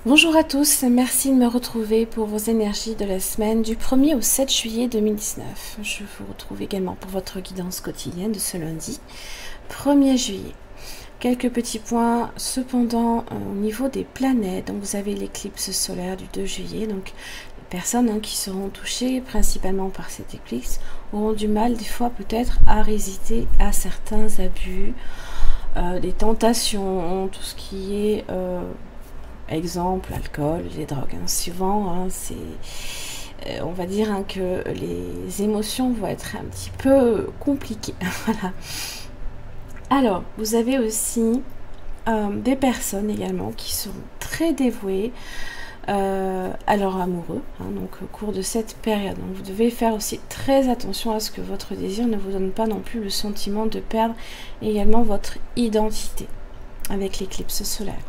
Bonjour à tous, merci de me retrouver pour vos énergies de la semaine du 1er au 7 juillet 2019. Je vous retrouve également pour votre guidance quotidienne de ce lundi 1er juillet. Quelques petits points cependant au niveau des planètes. Donc vous avez l'éclipse solaire du 2 juillet. Donc les personnes qui seront touchées principalement par cette éclipse auront du mal des fois peut-être à résister à certains abus, des tentations, tout ce qui est... exemple, alcool, les drogues. Souvent, on va dire que les émotions vont être un petit peu compliquées. Voilà. Alors, vous avez aussi des personnes également qui seront très dévouées à leur amoureux, donc au cours de cette période. Donc, vous devez faire aussi très attention à ce que votre désir ne vous donne pas non plus le sentiment de perdre également votre identité avec l'éclipse solaire.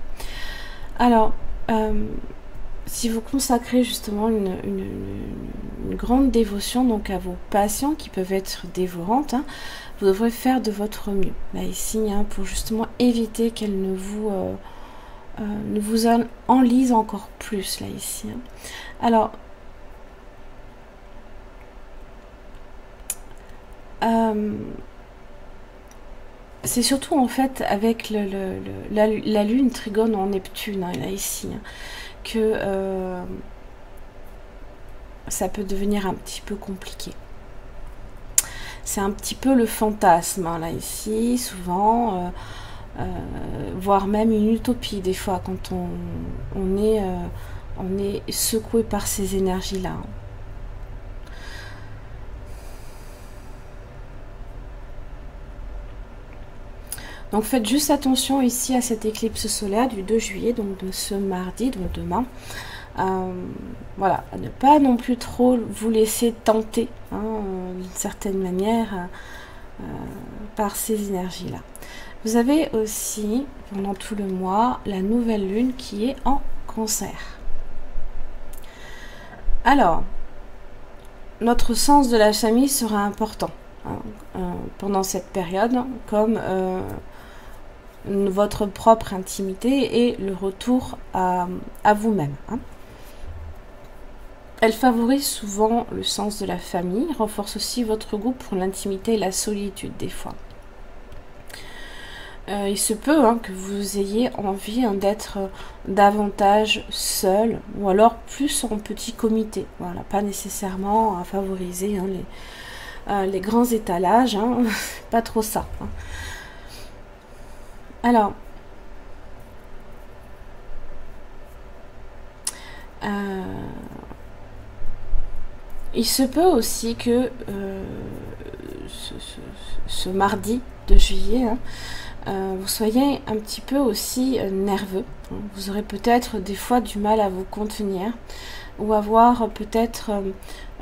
Alors, si vous consacrez justement une grande dévotion donc à vos passions qui peuvent être dévorantes, vous devrez faire de votre mieux, là ici, pour justement éviter qu'elles ne vous enlisent encore plus, là ici. Alors, c'est surtout en fait avec la lune trigone en Neptune, là ici, que ça peut devenir un petit peu compliqué. C'est un petit peu le fantasme, là ici, souvent, voire même une utopie des fois quand on est secoué par ces énergies-là. Donc faites juste attention ici à cette éclipse solaire du 2 juillet, donc de ce mardi, donc demain. Voilà, à ne pas non plus trop vous laisser tenter, d'une certaine manière, par ces énergies-là. Vous avez aussi, pendant tout le mois, la nouvelle lune qui est en Cancer. Alors, notre sens de la famille sera important pendant cette période, comme... votre propre intimité et le retour à vous-même. Elle favorise souvent le sens de la famille, renforce aussi votre goût pour l'intimité et la solitude des fois. Il se peut que vous ayez envie d'être davantage seul ou alors plus en petit comité. Voilà, pas nécessairement à favoriser les grands étalages, pas trop ça. Alors, il se peut aussi que ce mardi de juillet, vous soyez un petit peu aussi nerveux. Vous aurez peut-être des fois du mal à vous contenir ou avoir peut-être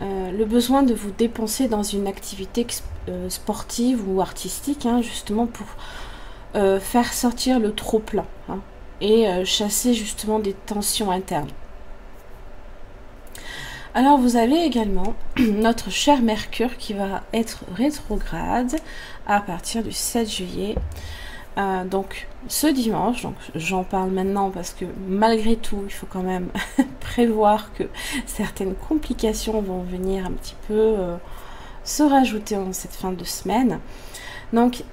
le besoin de vous dépenser dans une activité sportive ou artistique, justement pour... faire sortir le trop-plein et chasser justement des tensions internes. Alors vous avez également notre cher Mercure qui va être rétrograde à partir du 7 juillet. Donc ce dimanche, donc j'en parle maintenant parce que malgré tout, il faut quand même prévoir que certaines complications vont venir un petit peu se rajouter en cette fin de semaine. Donc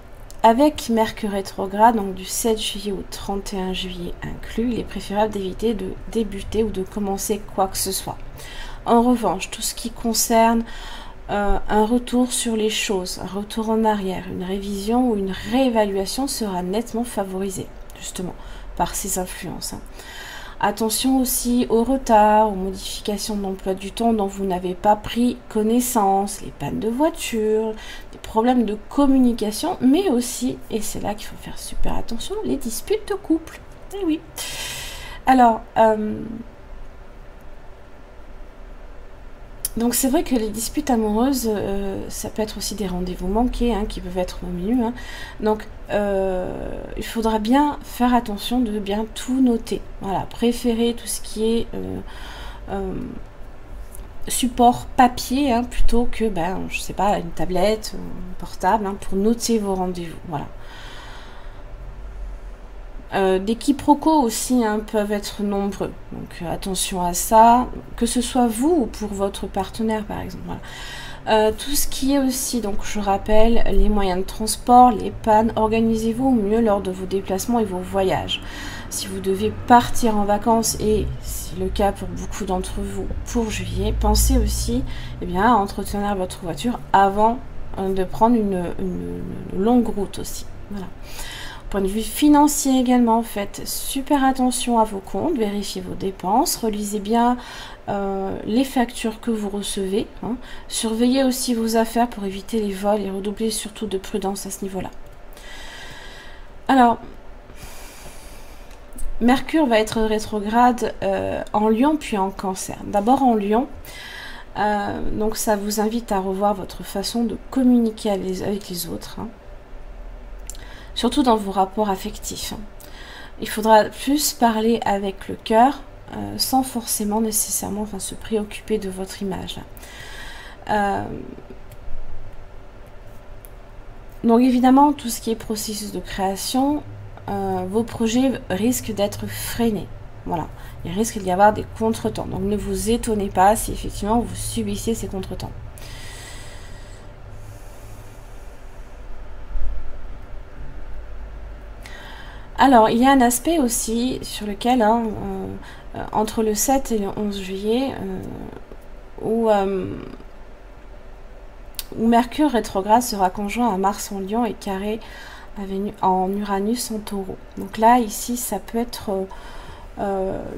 avec Mercure rétrograde, donc du 7 juillet au 31 juillet inclus, il est préférable d'éviter de débuter ou de commencer quoi que ce soit. En revanche, tout ce qui concerne un retour sur les choses, un retour en arrière, une révision ou une réévaluation sera nettement favorisé, justement, par ces influences. Attention aussi au retard, aux modifications d'emploi du temps dont vous n'avez pas pris connaissance, les pannes de voiture, des problèmes de communication, mais aussi, et c'est là qu'il faut faire super attention, les disputes de couple. Eh oui. Alors, donc c'est vrai que les disputes amoureuses, ça peut être aussi des rendez-vous manqués, hein, qui peuvent être au milieu. Hein. Donc il faudra bien faire attention de bien tout noter. Voilà, préférez tout ce qui est support papier, hein, plutôt que, ben, je sais pas, une tablette, un portable, hein, pour noter vos rendez-vous. Voilà. Des quiproquos aussi, hein, peuvent être nombreux, donc attention à ça, que ce soit vous ou pour votre partenaire par exemple. Voilà. Tout ce qui est aussi, donc je rappelle, les moyens de transport, les pannes, organisez-vous au mieux lors de vos déplacements et vos voyages. Si vous devez partir en vacances, et c'est le cas pour beaucoup d'entre vous pour juillet, pensez aussi, eh bien, à entretenir votre voiture avant de prendre une longue route aussi. Voilà. Point de vue financier également, faites super attention à vos comptes, vérifiez vos dépenses, relisez bien les factures que vous recevez, hein. Surveillez aussi vos affaires pour éviter les vols et redoublez surtout de prudence à ce niveau-là. Alors, Mercure va être rétrograde en Lion puis en Cancer. D'abord en Lion, donc ça vous invite à revoir votre façon de communiquer avec les autres, hein. Surtout dans vos rapports affectifs. Il faudra plus parler avec le cœur, sans forcément nécessairement se préoccuper de votre image. Donc évidemment, tout ce qui est processus de création, vos projets risquent d'être freinés. Voilà, il risque d'y avoir des contretemps. Donc ne vous étonnez pas si effectivement vous subissez ces contretemps. Alors, il y a un aspect aussi sur lequel, hein, entre le 7 et le 11 juillet, où Mercure rétrograde sera conjoint à Mars en Lion et carré en Uranus en Taureau. Donc là, ici, ça peut être... il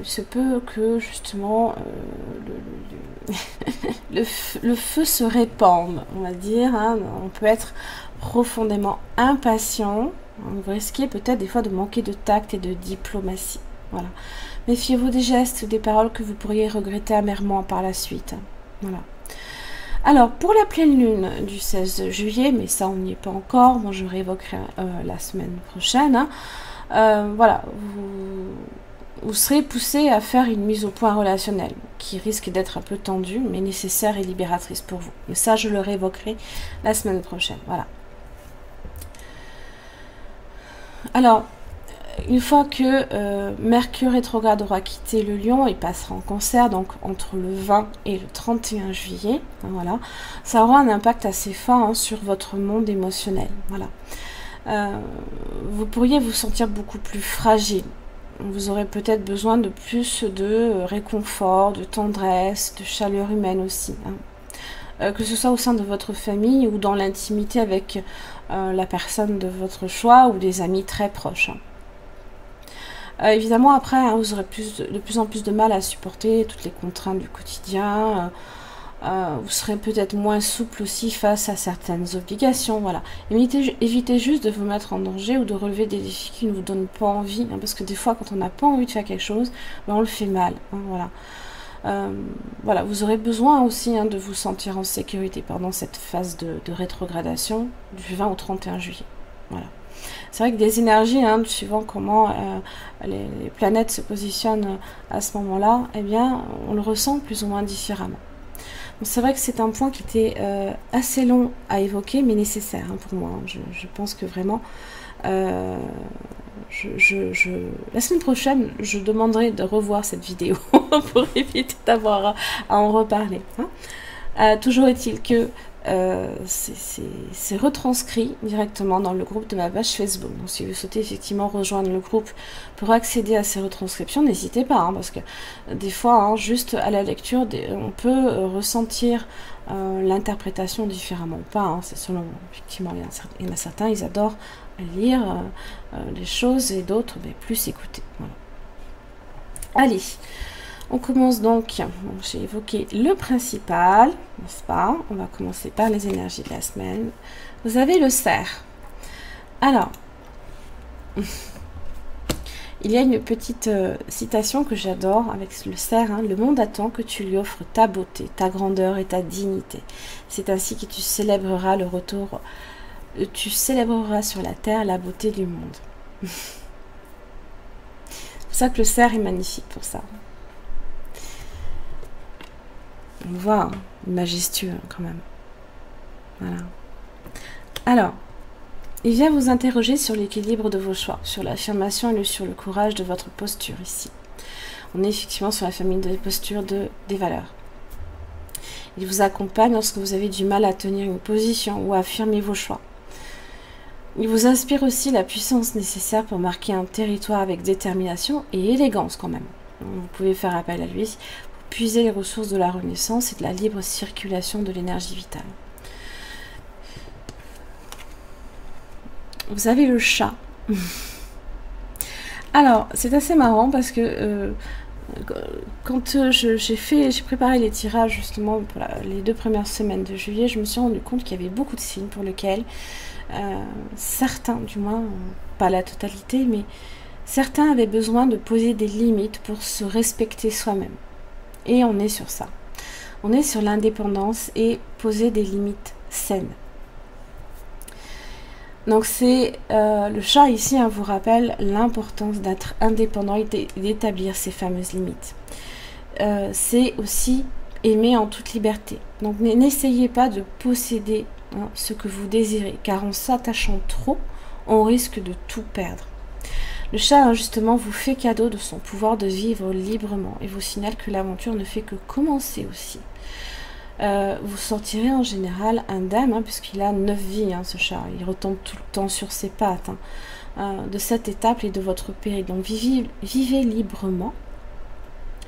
se peut que, justement, le feu se répande, on va dire. Hein. On peut être profondément impatient. Vous risquez peut-être des fois de manquer de tact et de diplomatie. Voilà. Méfiez-vous des gestes ou des paroles que vous pourriez regretter amèrement par la suite. Voilà. Alors, pour la pleine lune du 16 juillet, mais ça on n'y est pas encore, moi je réévoquerai la semaine prochaine, hein, voilà, vous serez poussé à faire une mise au point relationnelle qui risque d'être un peu tendue, mais nécessaire et libératrice pour vous. Mais ça, je le réévoquerai la semaine prochaine. Voilà. Alors, une fois que Mercure rétrograde aura quitté le Lion et passera en Cancer, donc entre le 20 et le 31 juillet, hein, voilà, ça aura un impact assez fort, hein, sur votre monde émotionnel. Voilà. Vous pourriez vous sentir beaucoup plus fragile. Vous aurez peut-être besoin de plus de réconfort, de tendresse, de chaleur humaine aussi, hein. Que ce soit au sein de votre famille ou dans l'intimité avec la personne de votre choix ou des amis très proches, hein. Évidemment, après, hein, vous aurez de plus en plus de mal à supporter toutes les contraintes du quotidien. Vous serez peut-être moins souple aussi face à certaines obligations. Voilà. Évitez juste de vous mettre en danger ou de relever des défis qui ne vous donnent pas envie, hein, parce que des fois, quand on n'a pas envie de faire quelque chose, ben, on le fait mal, hein, voilà. Voilà, vous aurez besoin aussi, hein, de vous sentir en sécurité pendant cette phase de rétrogradation du 20 au 31 juillet. Voilà. C'est vrai que des énergies, hein, suivant comment les planètes se positionnent à ce moment-là, eh bien, on le ressent plus ou moins différemment. Donc c'est vrai que c'est un point qui était assez long à évoquer, mais nécessaire, hein, pour moi. Je pense que vraiment... la semaine prochaine, je demanderai de revoir cette vidéo pour éviter d'avoir à en reparler, hein. Toujours est-il que c'est retranscrit directement dans le groupe de ma page Facebook. Donc si vous souhaitez effectivement rejoindre le groupe pour accéder à ces retranscriptions, n'hésitez pas, hein, parce que des fois, hein, juste à la lecture, on peut ressentir l'interprétation différemment ou pas, hein. C'est selon, effectivement, il y en a certains, ils adorent lire les choses et d'autres, mais plus écouter. Voilà. Allez, on commence donc. Bon, j'ai évoqué le principal, n'est-ce pas? On va commencer par les énergies de la semaine. Vous avez le cerf. Alors, il y a une petite citation que j'adore avec le cerf. Hein. Le monde attend que tu lui offres ta beauté, ta grandeur et ta dignité. C'est ainsi que tu célébreras le retour. Tu célébreras sur la terre la beauté du monde. C'est pour ça que le cerf est magnifique pour ça. On voit, hein, majestueux quand même. Voilà. Alors, il vient vous interroger sur l'équilibre de vos choix, sur l'affirmation et sur le courage de votre posture ici. On est effectivement sur la famille de posture des valeurs. Il vous accompagne lorsque vous avez du mal à tenir une position ou à affirmer vos choix. Il vous inspire aussi la puissance nécessaire pour marquer un territoire avec détermination et élégance quand même. Vous pouvez faire appel à lui pour puiser les ressources de la renaissance et de la libre circulation de l'énergie vitale. Vous avez le chat. Alors, c'est assez marrant parce que quand j'ai préparé les tirages justement pour les 2 premières semaines de juillet, je me suis rendu compte qu'il y avait beaucoup de signes pour lesquels certains, du moins, pas la totalité, mais certains avaient besoin de poser des limites pour se respecter soi-même. Et on est sur ça. On est sur l'indépendance et poser des limites saines. Donc c'est le chat ici, hein, vous rappelle l'importance d'être indépendant et d'établir ces fameuses limites. C'est aussi aimer en toute liberté. Donc n'essayez pas de posséder, hein, ce que vous désirez, car en s'attachant trop, on risque de tout perdre. Le chat, hein, justement, vous fait cadeau de son pouvoir de vivre librement et vous signale que l'aventure ne fait que commencer aussi. Vous sortirez en général indemne, hein, puisqu'il a 9 vies, hein, ce chat. Il retombe tout le temps sur ses pattes, hein, de cette étape et de votre périple. Donc vivez librement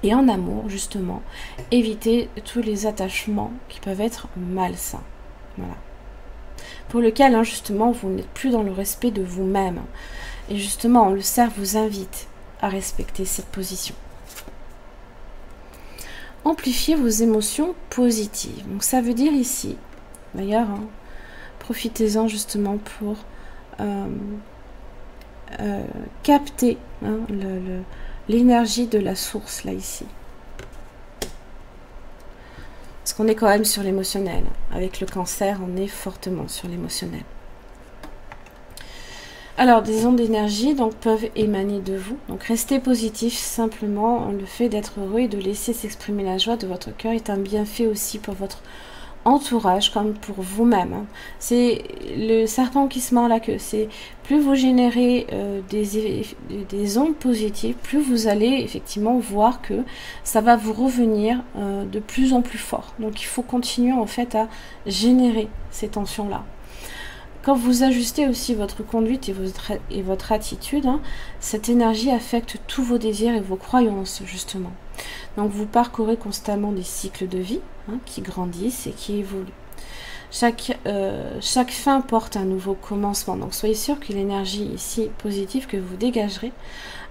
et en amour, justement. Évitez tous les attachements qui peuvent être malsains. Voilà. Pour lequel, hein, justement, vous n'êtes plus dans le respect de vous-même. Et justement, le cerf vous invite à respecter cette position. Amplifiez vos émotions positives. Donc ça veut dire ici, d'ailleurs, hein, profitez-en justement pour capter, hein, l'énergie de la source, là, ici. Parce qu'on est quand même sur l'émotionnel. Avec le cancer, on est fortement sur l'émotionnel. Alors, des ondes d'énergie donc peuvent émaner de vous. Donc, restez positif. Simplement, le fait d'être heureux et de laisser s'exprimer la joie de votre cœur est un bienfait aussi pour votre entourage comme pour vous-même. Hein. C'est le serpent qui se mord la queue. C'est plus vous générez des ondes positives, plus vous allez effectivement voir que ça va vous revenir de plus en plus fort. Donc, il faut continuer en fait à générer ces tensions-là. Quand vous ajustez aussi votre conduite et votre attitude, hein, cette énergie affecte tous vos désirs et vos croyances, justement. Donc, vous parcourez constamment des cycles de vie, hein, qui grandissent et qui évoluent. Chaque fin porte un nouveau commencement. Donc, soyez sûr que l'énergie ici positive que vous dégagerez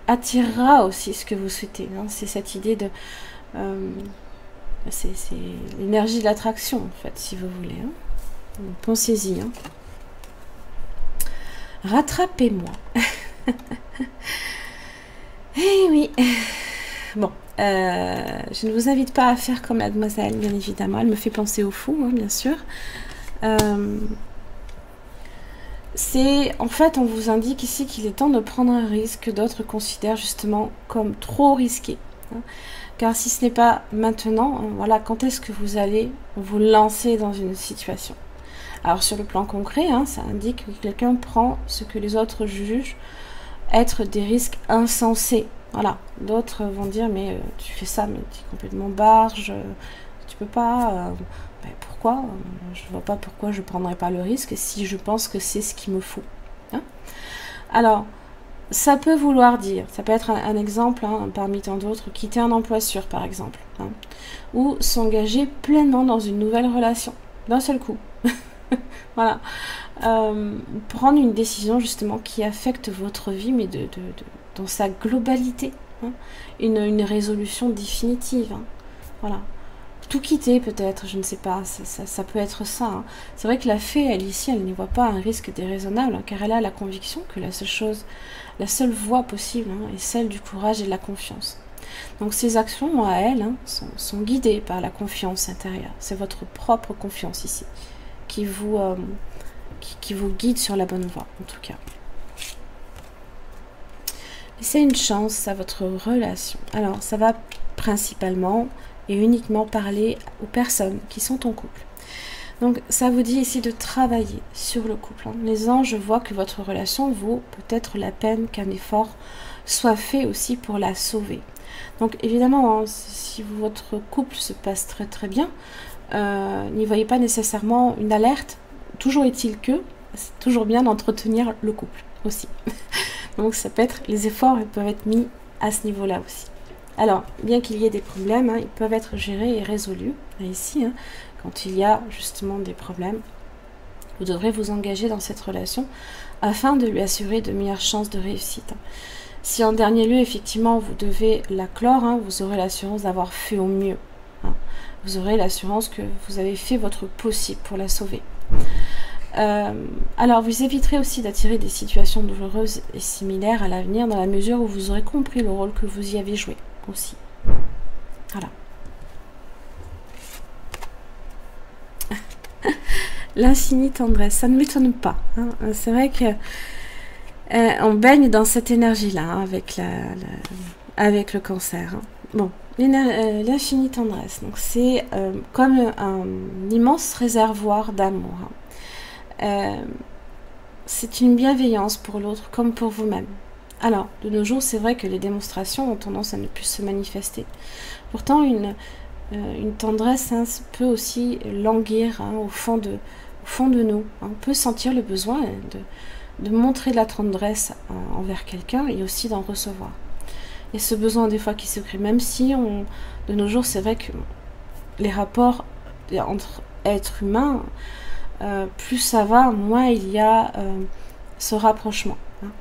attirera aussi ce que vous souhaitez. Hein. C'est cette idée de... c'est l'énergie de l'attraction, en fait, si vous voulez. Hein. Pensez-y, hein. Rattrapez-moi. Eh oui. Bon, je ne vous invite pas à faire comme mademoiselle, bien évidemment. Elle me fait penser au fou, hein, bien sûr. En fait, on vous indique ici qu'il est temps de prendre un risque que d'autres considèrent justement comme trop risqué. Hein. Car si ce n'est pas maintenant, hein, voilà, quand est-ce que vous allez vous lancer dans une situation ? Alors sur le plan concret, hein, ça indique que quelqu'un prend ce que les autres jugent être des risques insensés. Voilà, d'autres vont dire mais tu fais ça, mais tu es complètement barge, tu peux pas. Ben, pourquoi je vois pas pourquoi je prendrais pas le risque si je pense que c'est ce qu'il me faut. Hein. Alors ça peut vouloir dire, ça peut être un exemple, hein, parmi tant d'autres, quitter un emploi sûr par exemple, hein, ou s'engager pleinement dans une nouvelle relation d'un seul coup. Voilà, prendre une décision justement qui affecte votre vie, mais dans sa globalité. hein. Une résolution définitive. Hein. Voilà. Tout quitter peut-être, je ne sais pas, ça peut être ça. Hein. C'est vrai que la fée, elle ici, elle n'y voit pas un risque déraisonnable, hein, car elle a la conviction que la la seule voie possible hein, est celle du courage et de la confiance. Donc ces actions à elle hein, sont guidées par la confiance intérieure. C'est votre propre confiance ici qui vous guide sur la bonne voie, en tout cas. Laissez une chance à votre relation. Alors, ça va principalement et uniquement parler aux personnes qui sont en couple. Donc, ça vous dit ici de travailler sur le couple. Hein. Les anges voient que votre relation vaut peut-être la peine qu'un effort soit fait aussi pour la sauver. Donc, évidemment, hein, si votre couple se passe très très bien, n'y voyez pas nécessairement une alerte. Toujours est-il que c'est toujours bien d'entretenir le couple aussi. Donc, ça peut être, les efforts peuvent être mis à ce niveau-là aussi. Alors, bien qu'il y ait des problèmes, hein, ils peuvent être gérés et résolus. Et ici, hein, quand il y a justement des problèmes, vous devrez vous engager dans cette relation afin de lui assurer de meilleures chances de réussite. Si en dernier lieu, effectivement, vous devez la clore, hein, vous aurez l'assurance d'avoir fait au mieux. Hein. Vous aurez l'assurance que vous avez fait votre possible pour la sauver. Alors, vous éviterez aussi d'attirer des situations douloureuses et similaires à l'avenir dans la mesure où vous aurez compris le rôle que vous y avez joué aussi. Voilà. L'infinie tendresse, ça ne m'étonne pas. Hein. C'est vrai que on baigne dans cette énergie-là hein, avec le cancer. Hein. Bon, l'infinie tendresse, donc c'est comme un immense réservoir d'amour. Hein. C'est une bienveillance pour l'autre comme pour vous-même. Alors, de nos jours, c'est vrai que les démonstrations ont tendance à ne plus se manifester. Pourtant, une tendresse hein, peut aussi languir hein, au fond de nous. On peut sentir le besoin de montrer de la tendresse envers quelqu'un et aussi d'en recevoir. Et ce besoin des fois qui se crée, même si de nos jours, c'est vrai que les rapports entre êtres humains, plus ça va, moins il y a ce rapprochement. Hein.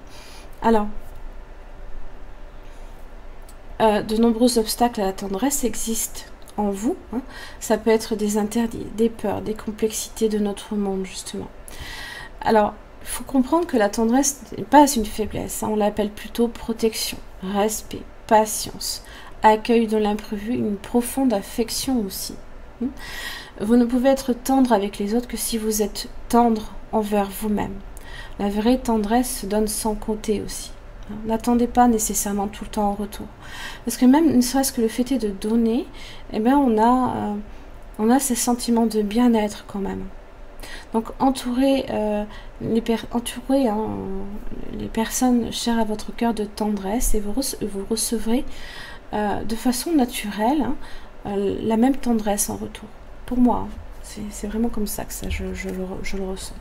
Alors, de nombreux obstacles à la tendresse existent en vous. Hein. Ça peut être des interdits, des peurs, des complexités de notre monde, justement. Alors, il faut comprendre que la tendresse n'est pas une faiblesse. Hein. On l'appelle plutôt protection, respect, patience, accueil de l'imprévu, une profonde affection aussi. Hein. Vous ne pouvez être tendre avec les autres que si vous êtes tendre envers vous-même. La vraie tendresse se donne sans compter aussi. N'attendez pas nécessairement tout le temps en retour. Parce que même, ne serait-ce que le fait est de donner, eh bien on a ces sentiments de bien-être quand même. Donc entourez, les personnes chères à votre cœur de tendresse et vous recevrez de façon naturelle hein, la même tendresse en retour. Pour moi, c'est vraiment comme ça que je le ressens.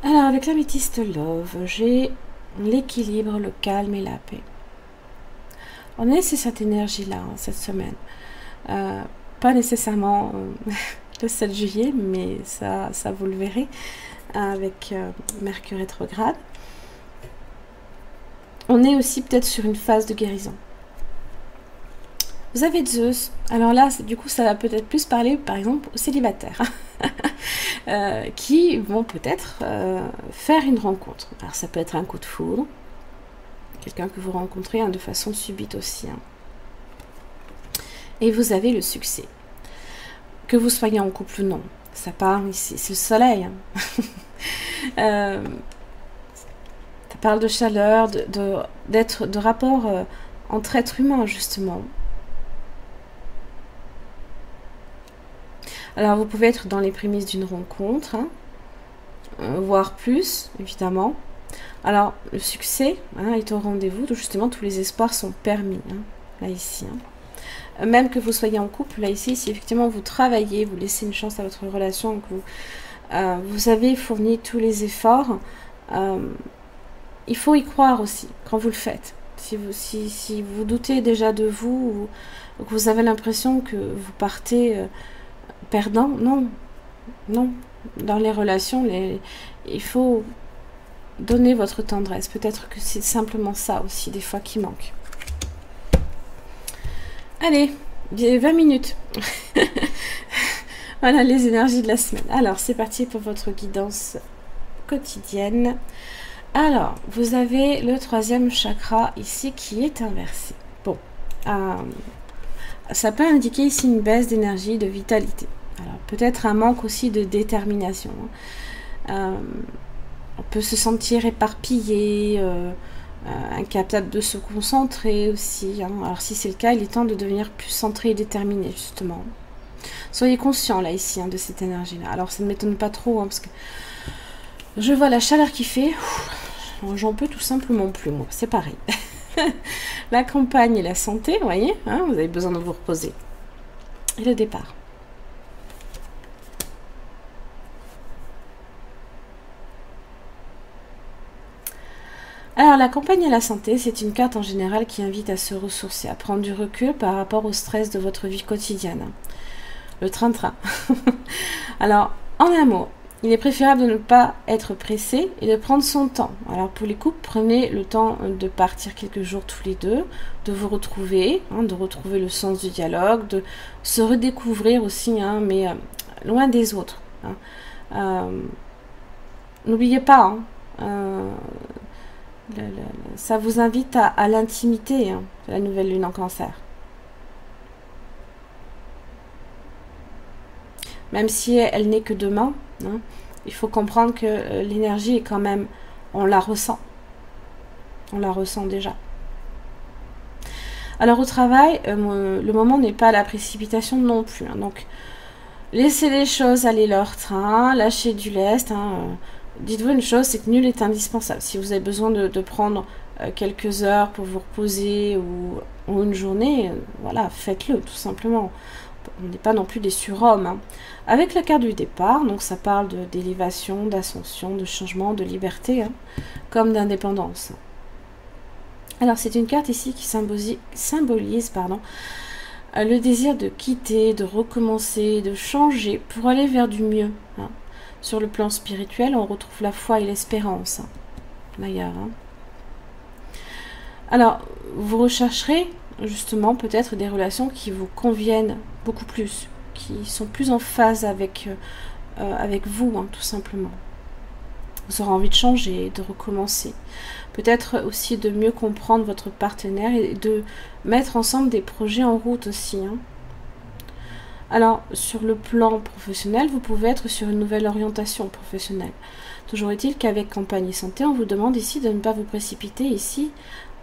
Alors, avec l'améthyste Love, j'ai l'équilibre, le calme et la paix. On est c'est cette énergie-là, hein, cette semaine. Pas nécessairement le 7 juillet, mais ça vous le verrez, avec Mercure rétrograde. On est aussi peut-être sur une phase de guérison. Vous avez Zeus. Alors là, du coup, ça va peut-être plus parler, par exemple, aux célibataires. Qui vont peut-être faire une rencontre. Alors ça peut être un coup de foudre, quelqu'un que vous rencontrez hein, de façon subite aussi. Hein. Et vous avez le succès. Que vous soyez en couple ou non, ça part ici, c'est le soleil. Hein. Ça parle de chaleur, de rapport entre êtres humains justement. Alors, vous pouvez être dans les prémices d'une rencontre, hein, voire plus, évidemment. Alors, le succès hein, est au rendez-vous, donc justement, tous les espoirs sont permis, hein, là, ici. Hein. Même que vous soyez en couple, là, ici, si effectivement vous travaillez, vous laissez une chance à votre relation, que vous avez fourni tous les efforts, il faut y croire aussi, quand vous le faites. Si vous doutez déjà de vous, ou que vous avez l'impression que vous partez... perdant, non. Dans les relations, il faut donnez votre tendresse. Peut-être que c'est simplement ça aussi, des fois, qui manque. Allez, 20 minutes. Voilà les énergies de la semaine. Alors, c'est parti pour votre guidance quotidienne. Alors, vous avez le 3e chakra ici qui est inversé. Bon, ça peut indiquer ici une baisse d'énergie, de vitalité. Alors, peut-être un manque aussi de détermination. On peut se sentir éparpillé, incapable de se concentrer aussi. Alors, si c'est le cas, il est temps de devenir plus centré et déterminé, justement. Soyez conscient, là, ici, de cette énergie-là. Alors, ça ne m'étonne pas trop, parce que je vois la chaleur qui fait. J'en peux tout simplement plus, moi. C'est pareil. La campagne et la santé, vous voyez, vous avez besoin de vous reposer. Et le départ. Alors, la campagne et la santé, c'est une carte en général qui invite à se ressourcer, à prendre du recul par rapport au stress de votre vie quotidienne. Le train-train. Alors, en un mot, il est préférable de ne pas être pressé et de prendre son temps. Alors pour les couples, prenez le temps de partir quelques jours tous les deux, de vous retrouver, de retrouver le sens du dialogue, de se redécouvrir aussi, mais loin des autres. N'oubliez pas, ça vous invite à l'intimité, la nouvelle lune en Cancer. Même si elle n'est que demain, il faut comprendre que l'énergie est quand même, on la ressent. On la ressent déjà. Alors au travail, le moment n'est pas à la précipitation non plus. Donc, laissez les choses aller leur train, lâchez du lest. Dites-vous une chose, c'est que nul est indispensable. Si vous avez besoin de prendre quelques heures pour vous reposer ou une journée, voilà, faites-le tout simplement. On n'est pas non plus des surhommes. Avec la carte du départ, donc ça parle d'élévation, d'ascension, de changement, de liberté, comme d'indépendance. Alors c'est une carte ici qui symbolise le désir de quitter, de recommencer, de changer pour aller vers du mieux. Sur le plan spirituel, on retrouve la foi et l'espérance. D'ailleurs. Alors, vous rechercherez justement peut-être des relations qui vous conviennent beaucoup plus, qui sont plus en phase avec vous, tout simplement. Vous aurez envie de changer, de recommencer. Peut-être aussi de mieux comprendre votre partenaire et de mettre ensemble des projets en route aussi. Alors, sur le plan professionnel, vous pouvez être sur une nouvelle orientation professionnelle. Toujours est-il qu'avec Campagne et Santé, on vous demande ici de ne pas vous précipiter ici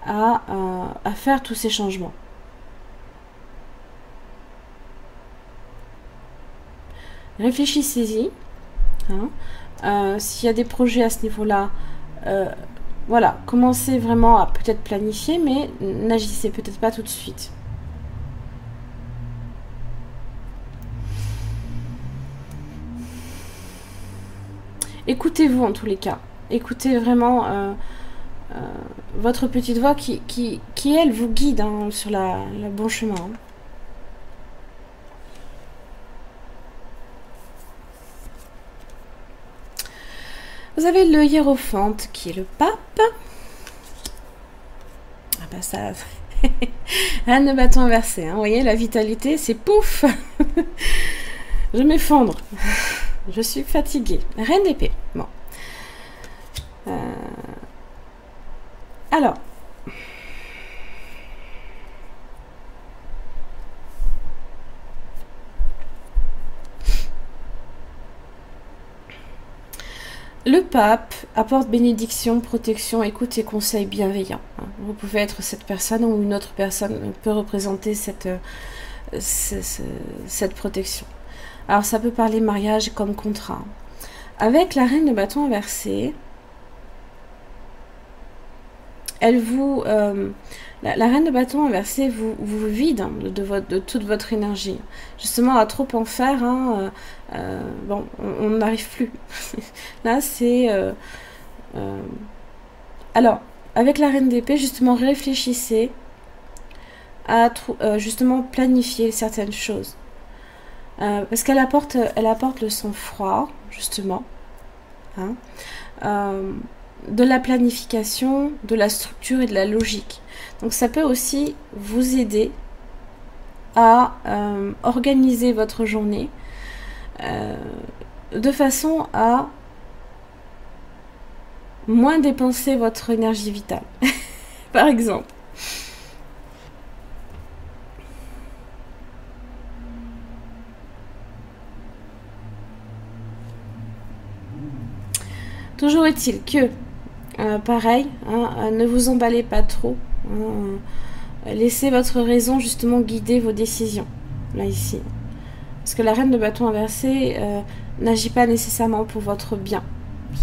à faire tous ces changements. Réfléchissez-y. S'il y a des projets à ce niveau-là, voilà, commencez vraiment à peut-être planifier, mais n'agissez peut-être pas tout de suite. Écoutez-vous en tous les cas. Écoutez vraiment votre petite voix qui elle, vous guide sur le bon chemin. Vous avez le hiérophante qui est le pape. Ah bah ça... Reine de bâton inversé. Vous voyez, la vitalité, c'est pouf. Je m'effondre. Je suis fatiguée. Reine d'épée. Bon. Alors. Le pape apporte bénédiction, protection, écoute et conseils bienveillants. Vous pouvez être cette personne ou une autre personne peut représenter cette protection. Alors ça peut parler mariage comme contrat. Avec la reine de bâton inversé, elle vous... la reine de bâton inversé vous vide de toute votre énergie. Justement, à trop en faire, bon, on n'arrive plus. Là, c'est... alors, avec la reine d'épée, justement, réfléchissez à justement planifier certaines choses. Parce qu'elle apporte le sang-froid, justement. de la planification, de la structure et de la logique. Donc ça peut aussi vous aider à organiser votre journée de façon à moins dépenser votre énergie vitale, par exemple. Toujours est-il que, pareil, hein, ne vous emballez pas trop. Hein, laissez votre raison justement guider vos décisions, là ici. Parce que la reine de bâton inversé n'agit pas nécessairement pour votre bien.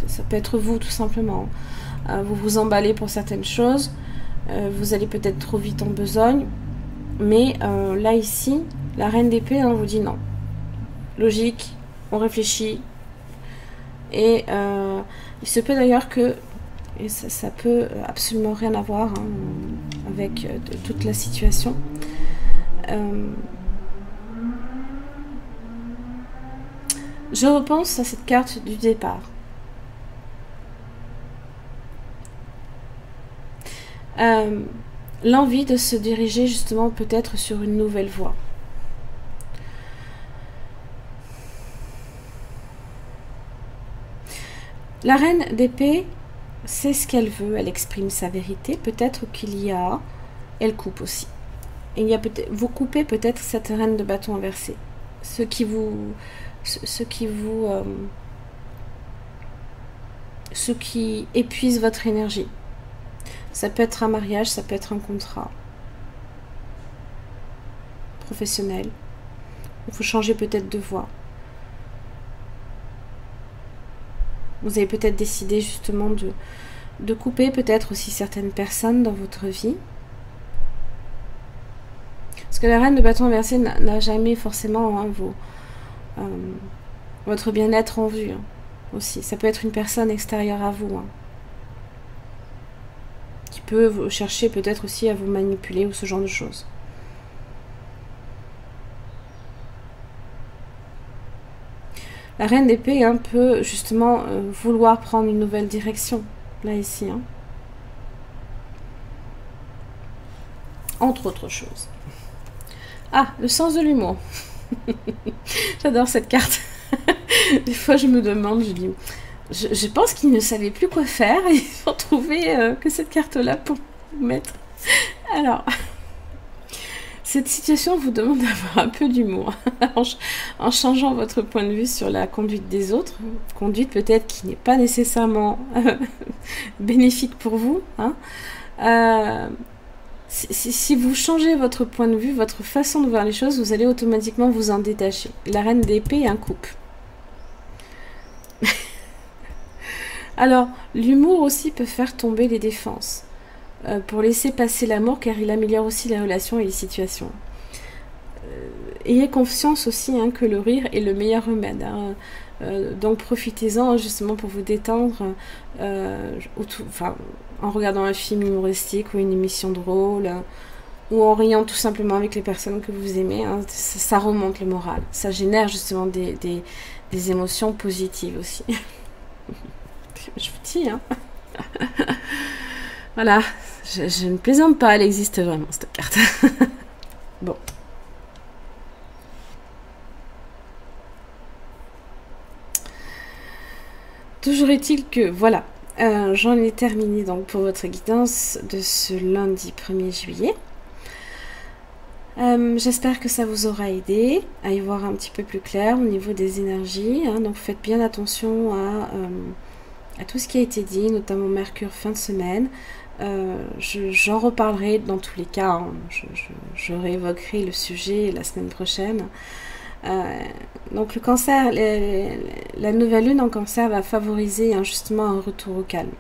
Ça peut être vous, tout simplement. Vous vous emballez pour certaines choses. Vous allez peut-être trop vite en besogne. Mais là ici, la reine d'épée vous dit non. Logique, on réfléchit. Et il se peut d'ailleurs que, et ça peut absolument rien avoir avec toute la situation, je repense à cette carte du départ. L'envie de se diriger justement peut-être sur une nouvelle voie. La reine d'épée sait ce qu'elle veut, elle exprime sa vérité. Peut-être qu'il y a... Elle coupe aussi. Il y a vous coupez peut-être cette reine de bâton inversé. Ce qui épuise votre énergie. Ça peut être un mariage, ça peut être un contrat professionnel. Il faut changer peut-être de voie. Vous avez peut-être décidé justement de couper peut-être aussi certaines personnes dans votre vie. Parce que la reine de bâton inversé n'a jamais forcément votre bien-être en vue aussi. Ça peut être une personne extérieure à vous. Qui peut chercher peut-être aussi à vous manipuler ou ce genre de choses. La reine d'épée peut justement vouloir prendre une nouvelle direction, là ici. Entre autres choses. Ah, le sens de l'humour. J'adore cette carte. Des fois je me demande, je dis... Je pense qu'ils ne savaient plus quoi faire et ils ont trouvé que cette carte-là pour mettre. Alors, cette situation vous demande d'avoir un peu d'humour en changeant votre point de vue sur la conduite des autres. Conduite peut-être qui n'est pas nécessairement bénéfique pour vous. Si vous changez votre point de vue, votre façon de voir les choses, vous allez automatiquement vous en détacher. La reine d'épée coupe. Alors, l'humour aussi peut faire tomber les défenses, pour laisser passer l'amour, car il améliore aussi les relations et les situations. Ayez conscience aussi que le rire est le meilleur remède. Donc profitez-en justement pour vous détendre, en regardant un film humoristique ou une émission drôle, ou en riant tout simplement avec les personnes que vous aimez. Ça remonte le moral, ça génère justement des émotions positives aussi. Je vous dis, voilà, je ne plaisante pas, elle existe vraiment cette carte. Bon. Toujours est-il que, voilà, j'en ai terminé donc pour votre guidance de ce lundi 1er juillet. J'espère que ça vous aura aidé à y voir un petit peu plus clair au niveau des énergies. Donc faites bien attention à tout ce qui a été dit, notamment Mercure fin de semaine. J'en reparlerai dans tous les cas. Je réévoquerai le sujet la semaine prochaine. Donc le cancer, la nouvelle lune en cancer va favoriser justement un retour au calme,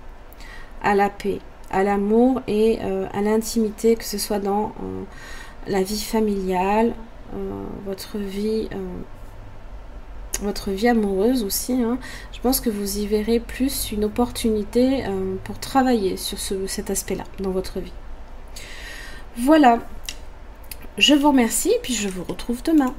à la paix, à l'amour et à l'intimité, que ce soit dans la vie familiale, votre vie amoureuse aussi. Je pense que vous y verrez plus une opportunité pour travailler sur cet aspect-là dans votre vie. Voilà, je vous remercie et puis je vous retrouve demain.